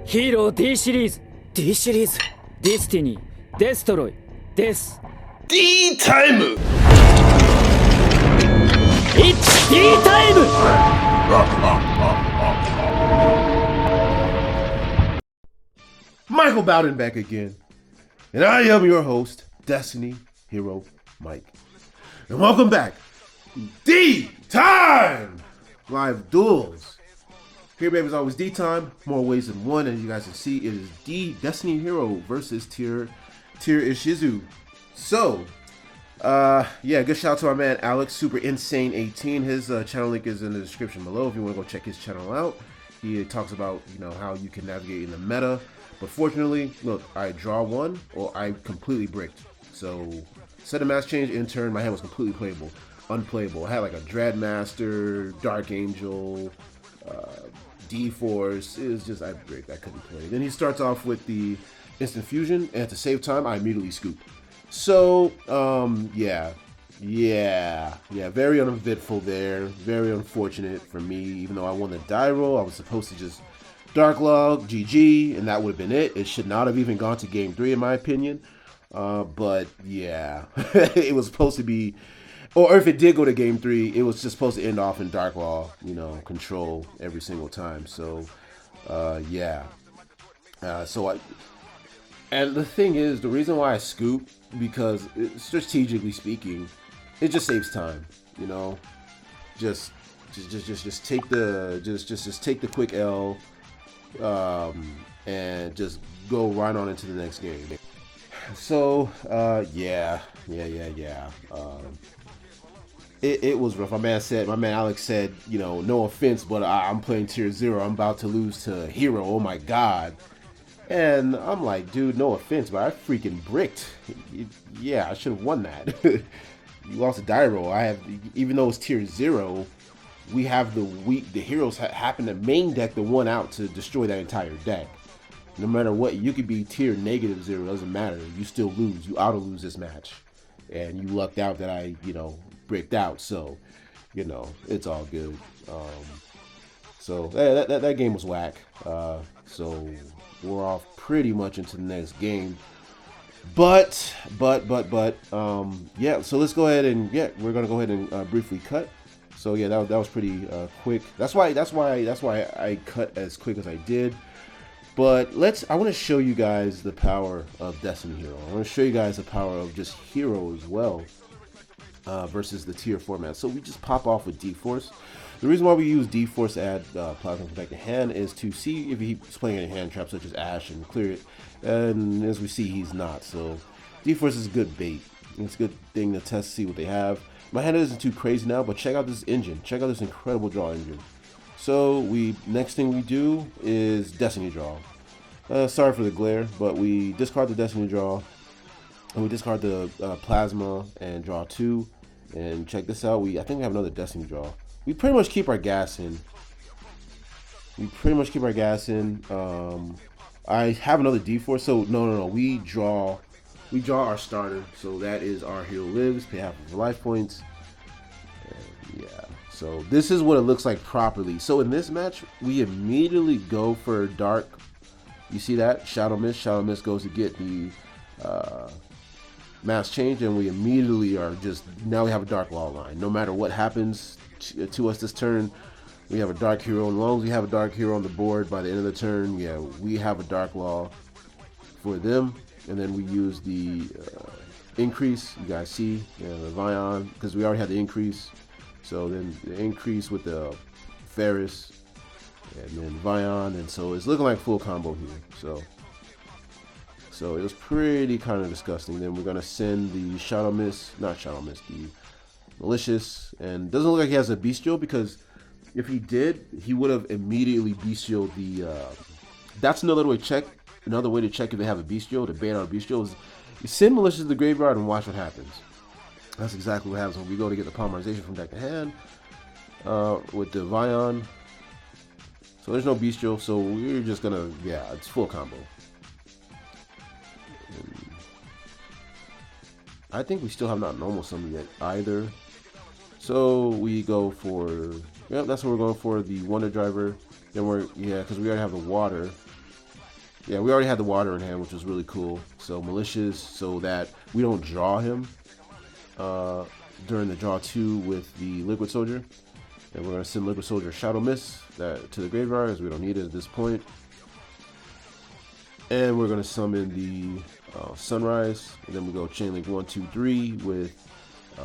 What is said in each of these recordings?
ヒーロー D シリーズ D シリーズディスティニーデストロイです。 D タイム It's D タイム。Michael Bowden back again, and I am your host, Destiny Hero Mike. And welcome back to D Time Live Duels. Here, baby, is always D Time, more ways than one, and you guys can see it is Destiny Hero versus Tearlaments Ishizu. So, yeah, good shout out to our man Alex, Super Insane 18. His channel link is in the description below if you want to go check his channel out. He talks about, how you can navigate in the meta. But fortunately, look, I draw one or I completely bricked. So, set a mass change, in turn, my hand was completely unplayable. I had like a Dreadmaster, Dark Angel, D-Force. It was just, I bricked, I couldn't play. Then he starts off with the Instant Fusion, and at the same time, I immediately scoop. So, yeah, very uneventful there. Very unfortunate for me. Even though I won the die roll, I was supposed to just Dark Log, GG, and that would have been it. It should not have even gone to game 3, in my opinion. But yeah, it was supposed to be, or if it did go to game 3, it was just supposed to end off in Dark Law, control every single time. So, yeah. And the thing is, the reason why I scoop, because strategically speaking, it just saves time. Just take the quick L, and just go right on into the next game. So, yeah. It was rough. My man Alex said, no offense, but I'm playing tier 0. I'm about to lose to Hero. Oh my god. And I'm like, dude, no offense, but I freaking bricked. Yeah, I should have won that. You lost a die roll. Even though it's tier 0, we have the heroes happen to main deck the one out to destroy that entire deck. No matter what, you could be tier -0, doesn't matter. You still lose. You auto lose this match, and you lucked out that I, bricked out. So, it's all good. So that game was whack. So we're off pretty much into the next game. But yeah. So let's go ahead and we're gonna go ahead and briefly cut. So yeah, that was pretty quick. That's why I cut as quick as I did. But I want to show you guys the power of Destiny Hero. I want to show you guys the power of just Hero as well, versus the tier format. So we just pop off with D-Force. The reason why we use D-Force to add Plasma from back to hand is to see if he's playing any hand traps such as Ash and clear it. And as we see, he's not. So D-Force is a good bait. It's a good thing to test to see what they have. My hand isn't too crazy now, but check out this engine. Check out this incredible draw engine. So next thing we do is Destiny Draw. Sorry for the glare, but we discard the Destiny Draw, and we discard the Plasma and draw 2. And check this out. I think we have another Destiny Draw. We pretty much keep our gas in. I have another D-Force, so no. We draw our starter. So that is our hero lives, pay half of the life points. And yeah. So this is what it looks like properly. So in this match, we immediately go for Dark. You see that? Shadow Mist. Shadow Mist goes to get the mass change, and we immediately now we have a Dark Law line. No matter what happens to us this turn, we have a Dark Hero. As long as we have a Dark Hero on the board by the end of the turn, yeah, we have a Dark Law for them. And then we use the increase. You guys see the Vion, because we already had the increase. So then the increase with the Ferris, and then Vion, and so it's looking like full combo here. So it was pretty kind of disgusting. Then we're gonna send the the Malicious, and doesn't look like he has a Bestial, because if he did, he would have immediately Bestialed the. That's another way to check. Another way to check if they have a Bestial, to bait out a Bestial, is you send Malicious to the graveyard and watch what happens. That's exactly what happens when we go to get the polymerization from deck to hand with the Vion. So there's no Bestial, so we're just gonna, it's full combo. And I think we still have not normal summon yet either. So we go for, that's what we're going for, the Wonder Driver. Then because we already have the water. Yeah, we already had the water in hand, which was really cool. So malicious, so that we don't draw him during the draw 2 with the Liquid Soldier. And we're going to send Liquid Soldier Shadow Mist to the graveyard, as we don't need it at this point. And we're going to summon the Sunrise. And then we go Chain Link 1, 2, 3 with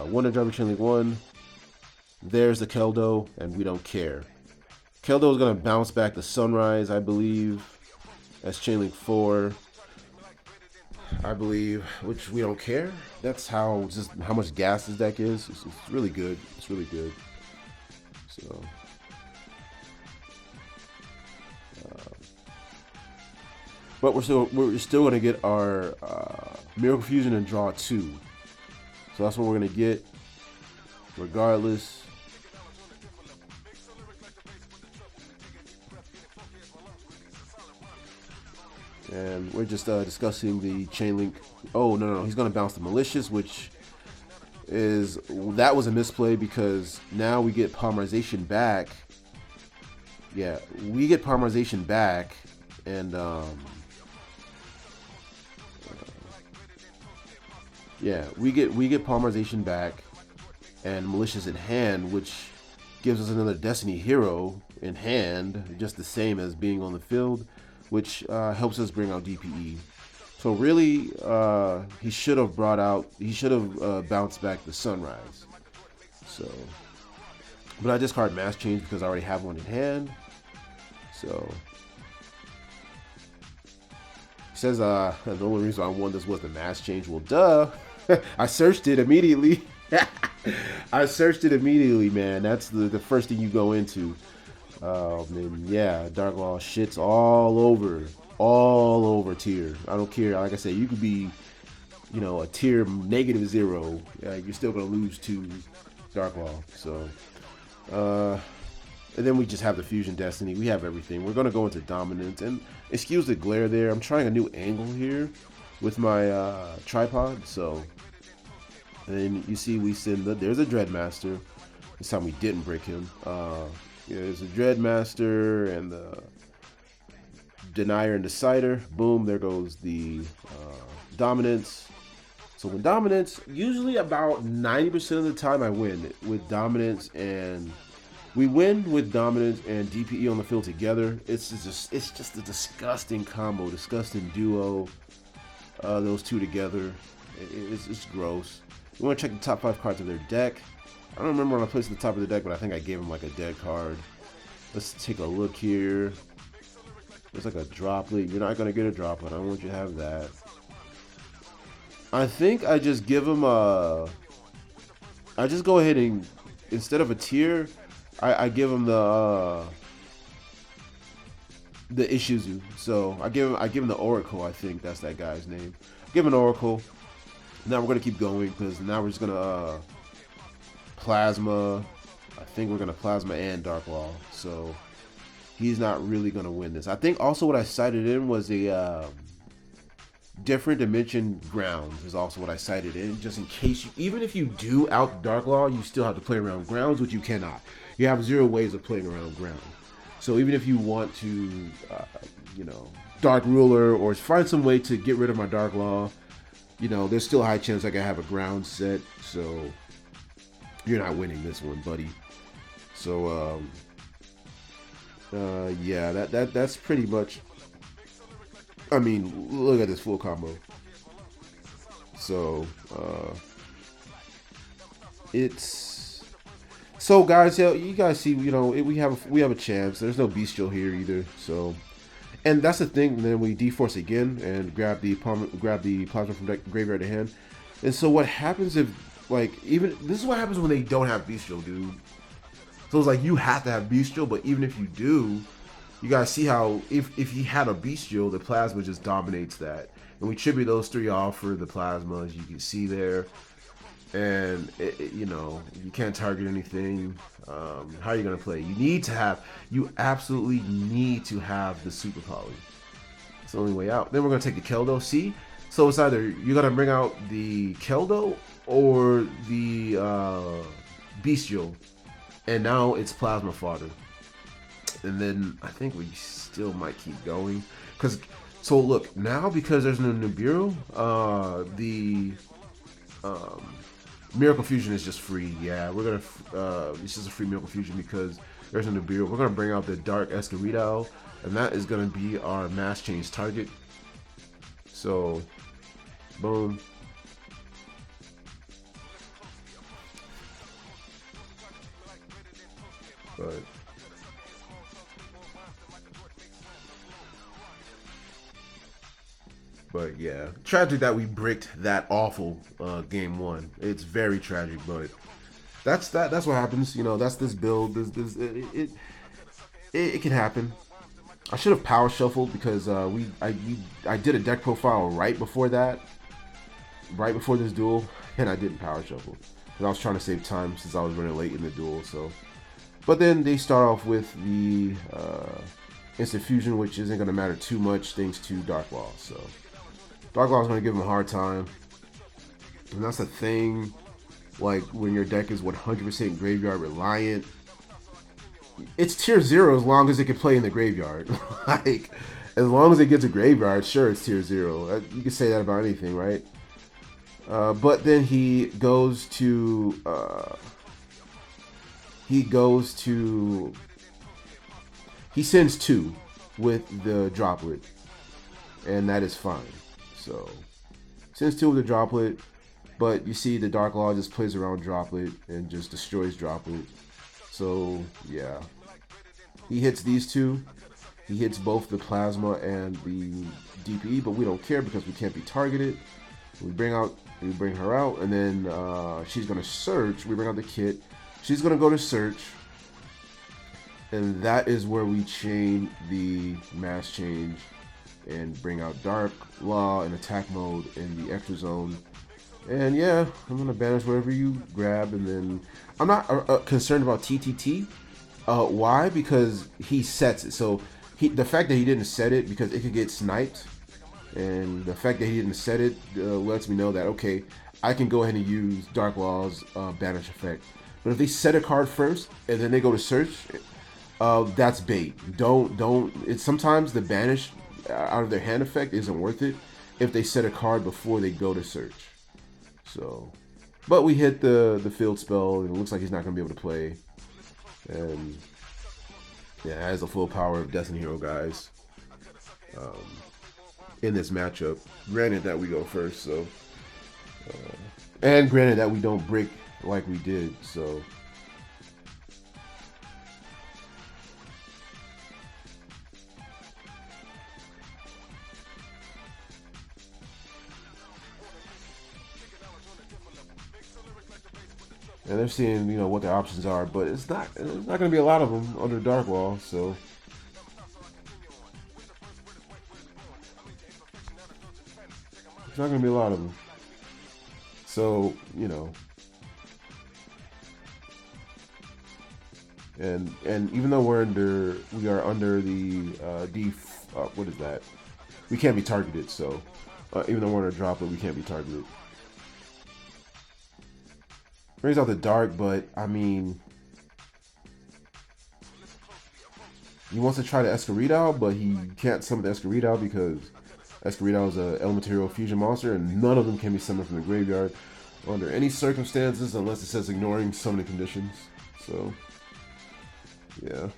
Wonder Driver Chain Link 1. There's the Keldo, and we don't care. Keldo is going to bounce back the Sunrise, I believe. That's Chain Link 4, I believe, which we don't care. That's how much gas this deck is. It's really good. It's really good. So, but we're still going to get our Miracle Fusion and draw 2. So that's what we're going to get, regardless. And we're just discussing the Chain Link. Oh, no. He's going to bounce the Malicious, which that was a misplay because now we get Polymerization back. Yeah, we get Polymerization back. And, yeah, we get Polymerization back and Malicious in hand, which gives us another Destiny Hero in hand, just the same as being on the field, which helps us bring out DPE. So really, he should have bounced back the Sunrise. So, but I discard Mass Change because I already have one in hand. So, he says the only reason I won this was the Mass Change. Well, duh. I searched it immediately. I searched it immediately, man. That's the first thing you go into. And yeah, Dark Law shits all over tier. I don't care. Like I said, you could be, a tier -0. You're still gonna lose to Dark Law. So, and then we just have the Fusion Destiny. We have everything. We're gonna go into Dominance. And excuse the glare there. I'm trying a new angle here with my tripod. So, and then you see we send there's a Dreadmaster. This time we didn't break him. There's a Dreadmaster and the Denier and Decider. Boom, there goes the Dominance. So when Dominance, usually about 90% of the time I win with Dominance, and we win with Dominance and DPE on the field together. It's just a disgusting combo, disgusting duo. Those two together, it's gross. You want to check the top 5 cards of their deck. I don't remember when I placed at the top of the deck, but I think I gave him like a dead card. Let's take a look here. There's like a droplet. You're not going to get a droplet. I don't want you to have that. I think I just give him a... I just go ahead and, instead of a tier, I give him the Ishizu. So I give him the Oracle. I think that's that guy's name. Give him an Oracle. Now we're going to keep going because now we're just going to... Plasma. I think we're going to Plasma and Dark Law. So he's not really going to win this. I think also what I cited in was a different dimension grounds is also what I cited in, just in case even if you do out Dark Law, you still have to play around grounds, which you cannot. You have 0 ways of playing around ground. So even if you want to, Dark Ruler or find some way to get rid of my Dark Law, there's still a high chance I can have a ground set. So you're not winning this one, buddy. So, yeah, that's pretty much. I mean, look at this full combo. So, it's. So, guys, you guys see, we have a chance. There's no Bestial here either. So, and that's the thing. Then we deforce again and grab the plasma from deck, graveyard to hand. And so, what happens if? This is what happens when they don't have Bestial, dude. So it's like you have to have Bestial, but even if you do, you guys see how if he had a Bestial, the Plasma just dominates that. And we tribute those 3 off for the Plasma, as you can see there. And you can't target anything. How are you gonna play? You absolutely need to have the Super Poly. It's the only way out. Then we're gonna take the Keldo. See, so it's either you're gonna bring out the Keldo or the Bestial, and now it's Plasma fodder. And then I think we still might keep going, because So look, now because there's no Nibiru, the Miracle Fusion is just free. Yeah, we're gonna it's just a free Miracle Fusion because there's no Nibiru. We're gonna bring out the Dark Escurito, and that is gonna be our mass change target. So, boom. But yeah, tragic that we bricked that awful game one. It's very tragic, but that's that. That's what happens. You know, that's this build. It can happen. I should have power shuffled because I did a deck profile right before that, right before this duel, and I didn't power shuffle because I was trying to save time since I was running late in the duel. So, but then they start off with the instant fusion, which isn't going to matter too much thanks to Dark Law. So Dark Law is going to give him a hard time, and that's the thing. Like when your deck is 100% graveyard reliant. It's tier 0 as long as it can play in the graveyard. Like, as long as it gets a graveyard, sure, it's tier 0. You can say that about anything, right? But then he goes to... He sends 2 with the droplet. And that is fine. So, sends 2 with the droplet. But you see the Dark Law just plays around droplet and just destroys droplet. So, yeah. He hits these 2. He hits both the Plasma and the DPE, but we don't care because we can't be targeted. We bring her out, and then she's going to search. We bring out the kit. She's going to go to search. And that is where we chain the mass change and bring out Dark Law in attack mode in the extra zone. And yeah, I'm going to banish whatever you grab, and then I'm not concerned about TTT. Why? Because he sets it. So the fact that he didn't set it because it could get sniped, and the fact that he didn't set it lets me know that okay, I can go ahead and use Dark Law's banish effect. But if they set a card first and then they go to search, that's bait. Don't. It's sometimes the banish out of their hand effect isn't worth it if they set a card before they go to search. So, but we hit the field spell, and it looks like he's not going to be able to play. And yeah, it has the full power of Destiny Hero guys in this matchup. Granted that we go first, so and granted that we don't brick like we did, so. And they're seeing, you know, what their options are, but it's not going to be a lot of them under Dark Law, so. It's not going to be a lot of them. So, you know. And even though we are under the what is that? We can't be targeted, so even though we're under droplet, we can't be targeted. Brings out the Dark, but I mean, he wants to try the Escurito, but he can't summon the Escurito because Escurito is a Elemental Fusion monster, and none of them can be summoned from the graveyard under any circumstances unless it says ignoring summoning conditions. So, yeah.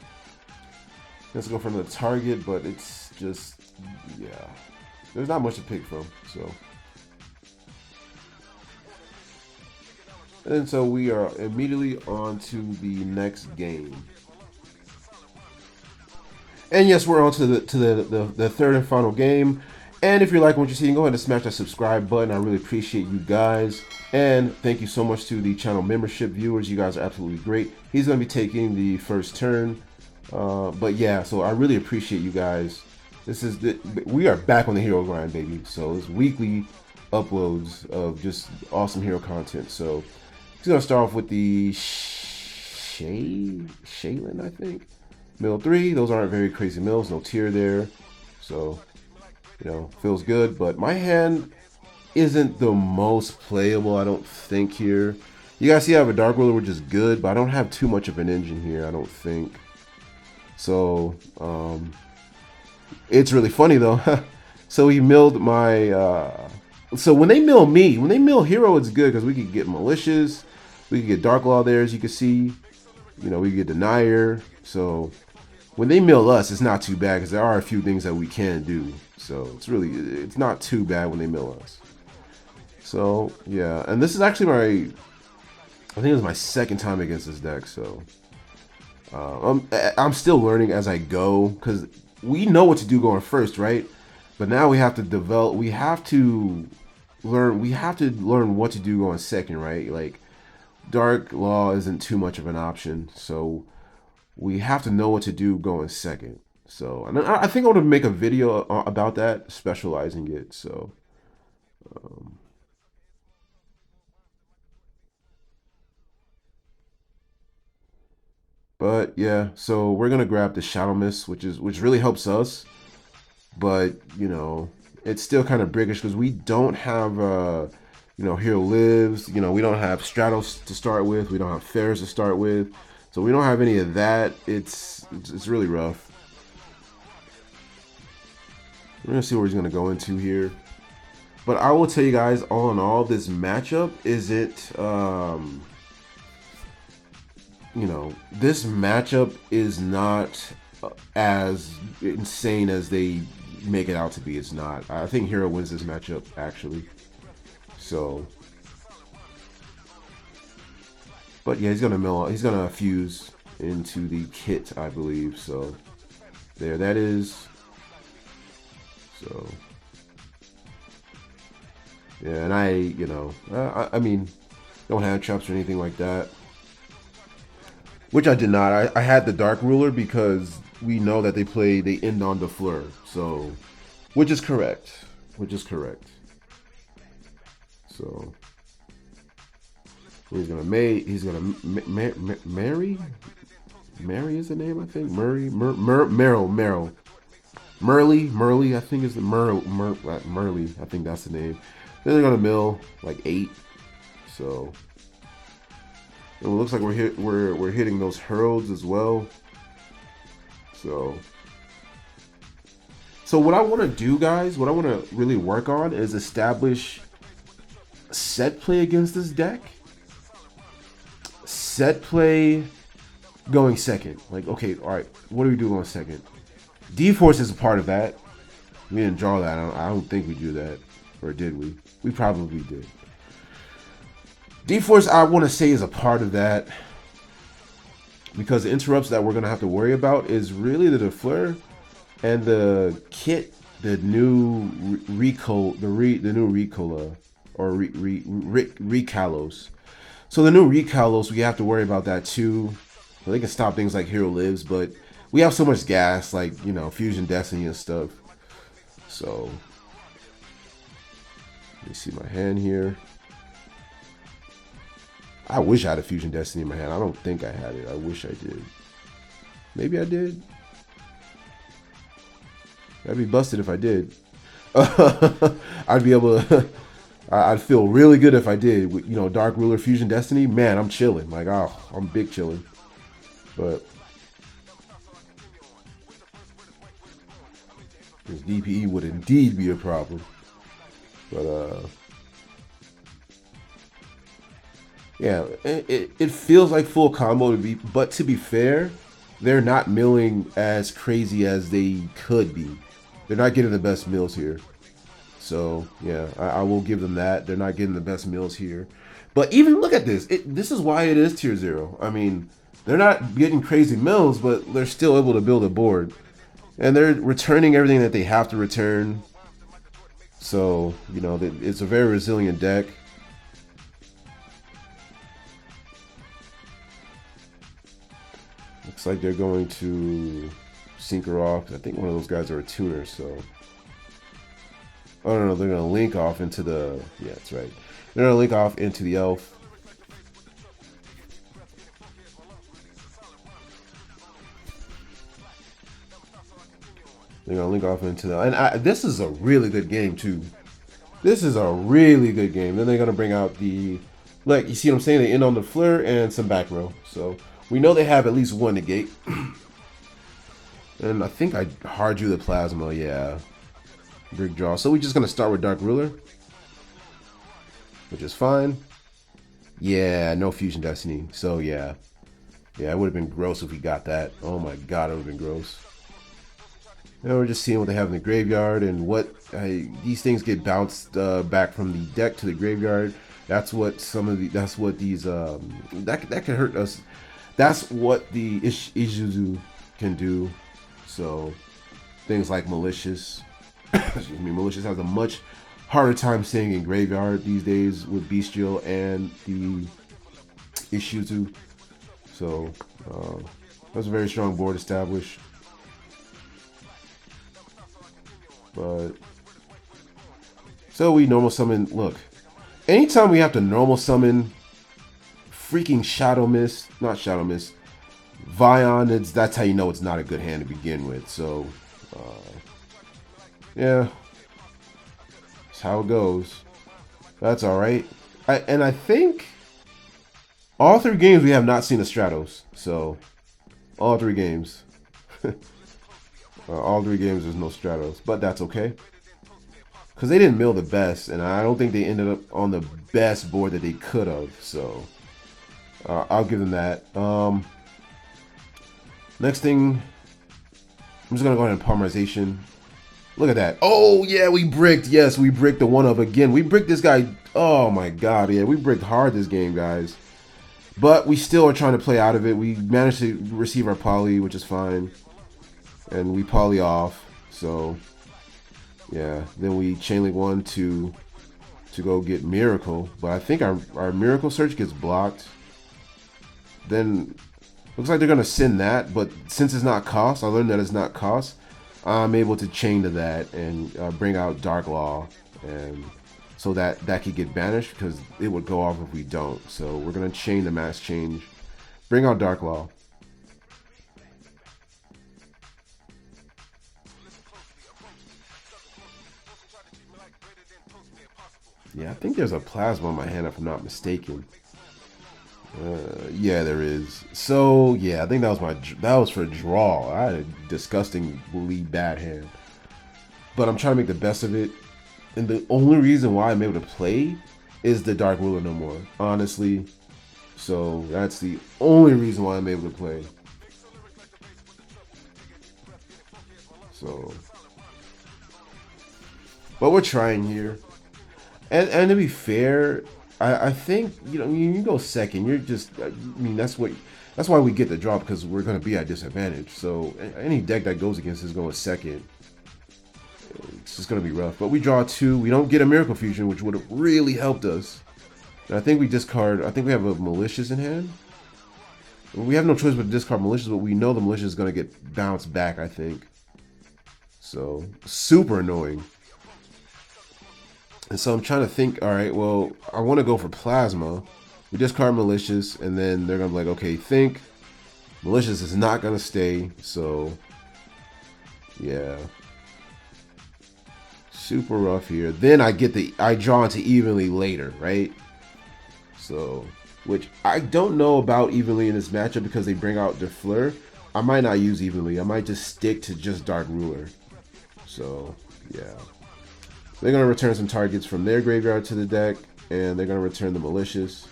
Let's go for another target, but it's just, yeah. There's not much to pick from, so. And so we are immediately on to the next game. And yes, we're on to the third and final game. And if you're liking what you're seeing, go ahead and smash that subscribe button. I really appreciate you guys. And thank you so much to the channel membership viewers. You guys are absolutely great. He's going to be taking the first turn. But yeah, so I really appreciate you guys. We are back on the hero grind, baby. So it's weekly uploads of just awesome hero content. So he's going to start off with the Shaylin, I think. Mill 3. Those aren't very crazy mills. No tier there. So, you know, feels good. But my hand isn't the most playable, I don't think, here. You guys see I have a Dark Ruler, which is good. But I don't have too much of an engine here, I don't think. So, it's really funny, though. So he milled my. So when they mill me, when they mill Hero, it's good because we could get Malicious, we could get Dark Law there, as you can see. You know, we get Denier. So when they mill us, it's not too bad because there are a few things that we can do. So it's not too bad when they mill us. So yeah, and this is actually I think it was my second time against this deck. So I'm still learning as I go because we know what to do going first, right? But now we have to develop. We have to learn. We have to learn what to do going second, right? Like Dark Law isn't too much of an option, so we have to know what to do going second. So, and I think I want to make a video about that, specializing it. So, but yeah, so we're gonna grab the Shadow Mist, which really helps us, but you know, it's still kind of brickish because we don't have you know, Hero Lives. You know, we don't have Stratos to start with. We don't have Fairs to start with. So we don't have any of that. It's really rough. We're gonna see what he's gonna go into here. But I will tell you guys, all in all, this matchup isn't you know, this matchup is not as insane as they make it out to be. It's not. I think Hero wins this matchup actually. So, but yeah, he's gonna fuse into the kit, I believe. So there that is. So yeah, and you know, I mean, don't have traps or anything like that. Which I did not. I had the Dark Ruler because we know that they end on the Fleur. So, which is correct. Which is correct. So he's gonna marry. Mary is the name, I think. Merle. Murley, I think is the Murley. I think that's the name. Then they're gonna mill like 8. So it looks like we're hitting those heralds as well. So what I want to do, guys, what I want to really work on is establish set play against this deck. Set play going second. Like, okay, all right, what do we do going second? D-Force is a part of that. We didn't draw that. I don't think we do that. Or did we? We probably did. D-Force, I want to say, is a part of that. Because the interrupts that we're going to have to worry about is really the Defleur and the kit, the new Ricola or Recalos. So the new Recalos, we have to worry about that too. So they can stop things like Hero Lives, but we have so much gas, like, you know, Fusion Destiny and stuff. So let me see my hand here. I wish I had a Fusion Destiny in my hand. I don't think I had it. I wish I did. Maybe I did. I'd be busted if I did. I'd be able to. I'd feel really good if I did. You know, Dark Ruler Fusion Destiny. Man, I'm chilling. Like, oh, I'm big chilling. But this DPE would indeed be a problem. But yeah, it feels like full combo to be, but to be fair, they're not milling as crazy as they could be. They're not getting the best mills here. So yeah, I will give them that. They're not getting the best mills here. But even look at this. This is why it is tier 0. I mean, they're not getting crazy mills, but they're still able to build a board. And they're returning everything that they have to return. So, you know, it's a very resilient deck. Looks like they're going to Synchro off. I think one of those guys are a tuner, so. Oh, no, they're going to link off into the. Yeah, that's right. They're going to link off into the elf. They're going to link off into the. And this is a really good game, too. This is a really good game. Then they're going to bring out the. Like, you see what I'm saying? They end on the Fleur and some back row. So we know they have at least one negate. And I think I hard drew the Plasma, yeah. Big draw. So we're just gonna start with Dark Ruler, which is fine. Yeah, no Fusion Destiny. So yeah. Yeah, it would have been gross if we got that. Oh my god, it would have been gross. And we're just seeing what they have in the graveyard and what these things get bounced back from the deck to the graveyard. That's what some of the. That's what these. That can hurt us. That's what the Ishizu can do. So things like Malicious. Excuse me, Malicious has a much harder time staying in graveyard these days with Bestial and the Ishizu. So that's a very strong board established. But so we normal summon. Look, anytime we have to normal summon freaking Shadow Mist, not Shadow Mist, Vion, that's how you know it's not a good hand to begin with. So yeah, that's how it goes. That's all right. I think all 3 games we have not seen a Stratos. So all 3 games. All 3 games there's no Stratos, but that's okay. Because they didn't mill the best, and I don't think they ended up on the best board that they could have. So I'll give them that. Next thing, I'm just going to go ahead and Polymerization. Look at that. Oh, yeah, we bricked. Yes, we bricked the 1-of again. We bricked this guy. Oh, my God. Yeah, we bricked hard this game, guys. But we still are trying to play out of it. We managed to receive our poly, which is fine. And we poly off. So, yeah. Then we chainlink 1 to go get Miracle. But I think our Miracle search gets blocked. Then, looks like they're going to send that. But since it's not cost, I learned that it's not cost. I'm able to chain to that and bring out Dark Law. And so that could get banished because it would go off if we don't. So we're going to chain the mass change. Bring out Dark Law. Yeah, I think there's a Plasma in my hand if I'm not mistaken. Yeah, there is. So yeah, I think that was for a draw. I had a disgustingly bad hand, but I'm trying to make the best of it. And the only reason why I'm able to play is the Dark Ruler no more, honestly. So that's the only reason why I'm able to play. So, but we're trying here. And to be fair, I think, you know, you go second. You're just, I mean, that's why we get the draw, because we're going to be at disadvantage. So any deck that goes against us going second, it's just going to be rough. But we draw 2. We don't get a Miracle Fusion, which would have really helped us. And I think we discard. I think we have a Malicious in hand. We have no choice but to discard Malicious, but we know the Malicious is going to get bounced back, I think. So super annoying. And so I'm trying to think, all right, well, I want to go for Plasma. We discard Malicious, and then they're going to be like, okay, think. Malicious is not going to stay, so yeah. Super rough here. Then I draw into Evenly later, right? So, which I don't know about Evenly in this matchup because they bring out Defleur. I might not use Evenly. I might just stick to just Dark Ruler. So, yeah. They're going to return some targets from their graveyard to the deck, and they're going to return the Malicious.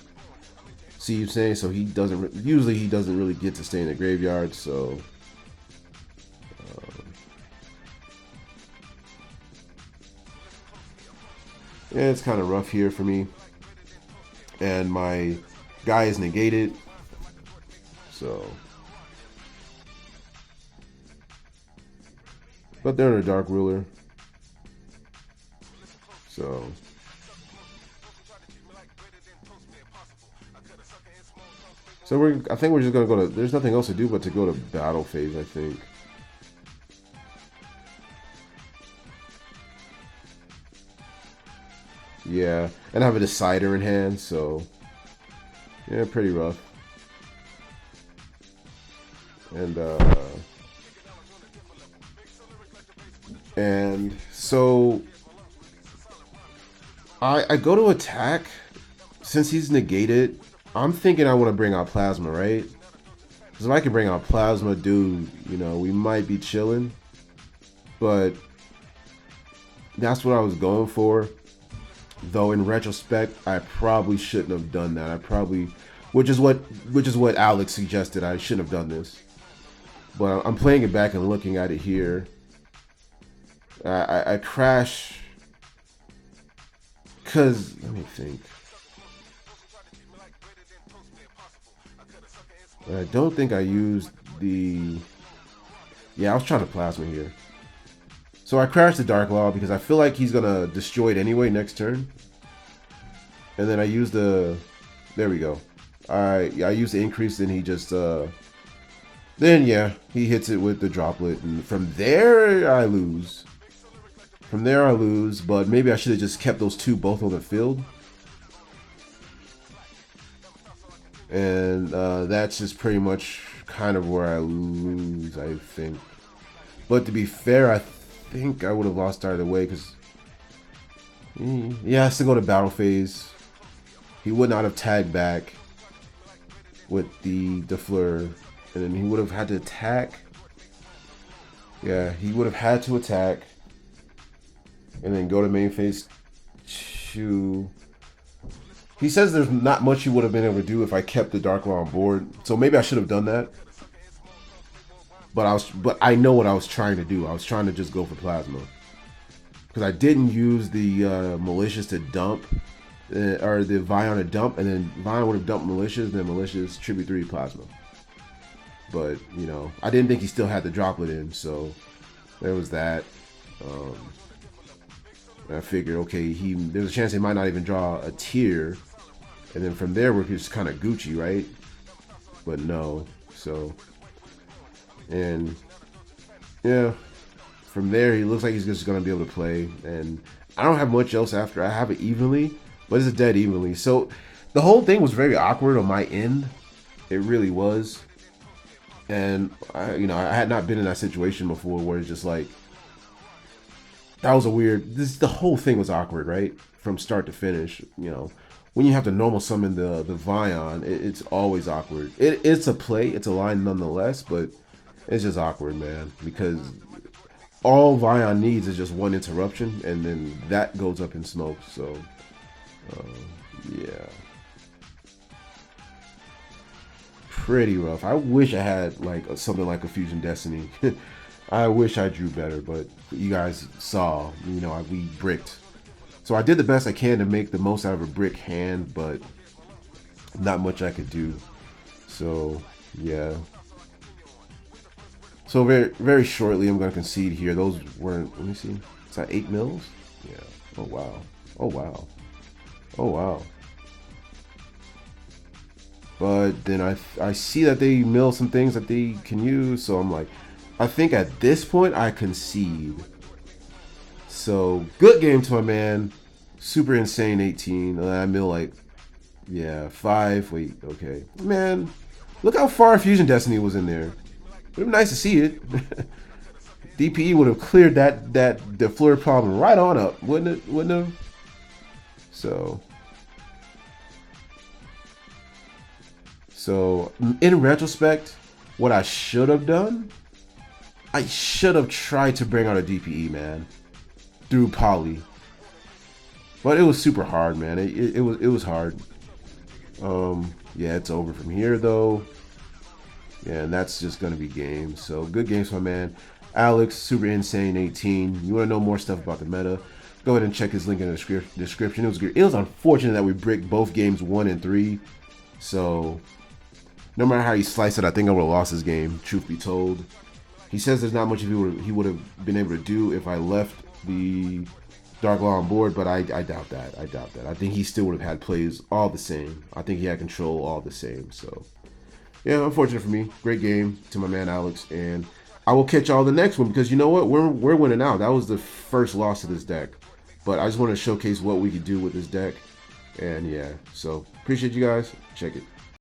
See what I'm saying? So usually he doesn't really get to stay in the graveyard, so yeah, it's kind of rough here for me. And my guy is negated, so. But they're in a Dark Ruler. So I think we're just gonna go to. There's nothing else to do but to go to battle phase, I think. Yeah, and I have a Decider in hand, so yeah, pretty rough. And so I go to attack. Since he's negated, I'm thinking I want to bring out Plasma, right? Because if I can bring out Plasma, dude, you know, we might be chilling. But that's what I was going for. Though in retrospect, I probably shouldn't have done that. I probably, which is what Alex suggested. I shouldn't have done this. But I'm playing it back and looking at it here. I crash because let me think. I don't think I used the. Yeah, I was trying to plasma here. So I crashed the Dark Law because I feel like he's gonna destroy it anyway next turn. And then I used the. There we go. I used the increase, and he just. Then yeah, he hits it with the droplet, and from there I lose. From there I lose, but maybe I should have just kept those two both on the field. And that's just pretty much kind of where I lose, I think. But to be fair, I think I would have lost either way because he has to go to battle phase. He would not have tagged back with the Fleur, and then he would have had to attack. Yeah, he would have had to attack, and then go to main phase 2. He says there's not much he would have been able to do if I kept the Dark Law on board. So maybe I should have done that. But I know what I was trying to do. I was trying to just go for plasma. Because I didn't use the malicious to dump. Or the Vion to dump. And then Vion would have dumped malicious. And then malicious tribute 3 plasma. But, you know, I didn't think he still had the droplet in. So there was that. I figured, okay, there's a chance he might not even draw a tier. And then from there, we're just kind of Gucci, right? But no. So, and yeah, from there, he looks like he's just going to be able to play. And I don't have much else after. I have it evenly, but it's dead evenly. So the whole thing was very awkward on my end. It really was. And, I had not been in that situation before where it's just like, that was a weird, the whole thing was awkward, right? From start to finish, you know. When you have to normal summon the Vion, it's always awkward. It's a play, it's a line nonetheless, but it's just awkward, man. Because all Vion needs is just one interruption, and then that goes up in smoke, so, yeah. Pretty rough. I wish I had, like, something like a Fusion Destiny. I wish I drew better, but you guys saw, we bricked. So I did the best I can to make the most out of a brick hand, but not much I could do. So, yeah. So very, very shortly, I'm going to concede here. Those weren't, let me see. Is that 8 mils? Yeah. Oh, wow. Oh, wow. Oh, wow. But then I see that they mill some things that they can use, so I'm like, I think at this point I concede. So good game to my man. Super insane 18. I mill like, yeah, 5. Wait, okay. Man, look how far Fusion Destiny was in there. Would have been nice to see it. DPE would have cleared the Fleur problem right on up, wouldn't it? Wouldn't have? So in retrospect, what I should have done, I should have tried to bring out a DPE, man, through Poly. But it was super hard, man. It was hard. Yeah, it's over from here though. Yeah, and that's just gonna be games. So good games, my man. Alex, super insane 18. You wanna know more stuff about the meta? Go ahead and check his link in the description. It was good. It was unfortunate that we bricked both games 1 and 3. So no matter how you slice it, I think I would have lost this game, truth be told. He says there's not much he would have been able to do if I left the Dark Law on board, but I doubt that. I doubt that. I think he still would have had plays all the same. I think he had control all the same. So, yeah, unfortunate for me. Great game to my man Alex, and I will catch y'all the next one because you know what? We're winning out. That was the first loss of this deck, but I just want to showcase what we could do with this deck, and yeah. So appreciate you guys. Check it.